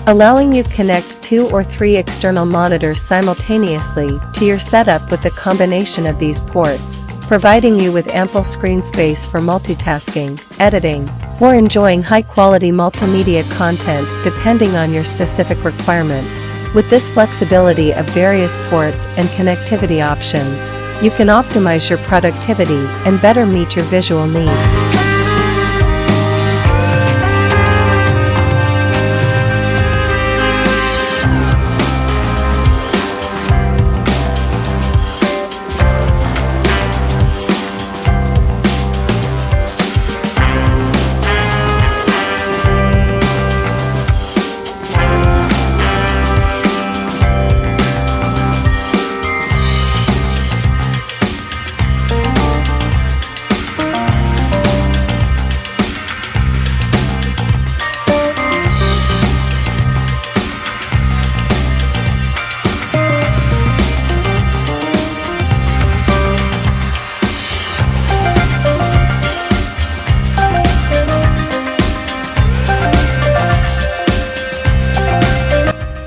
allowing you to connect 2 or 3 external monitors simultaneously to your setup with the combination of these ports, providing you with ample screen space for multitasking, editing, or enjoying high-quality multimedia content depending on your specific requirements. With this flexibility of various ports and connectivity options, you can optimize your productivity and better meet your visual needs.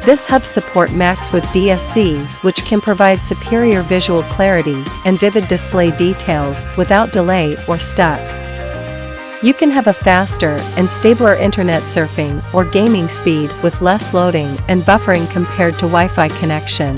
This hub supports Macs with DSC, which can provide superior visual clarity and vivid display details without delay or stuck. You can have a faster and stabler internet surfing or gaming speed with less loading and buffering compared to Wi-Fi connection.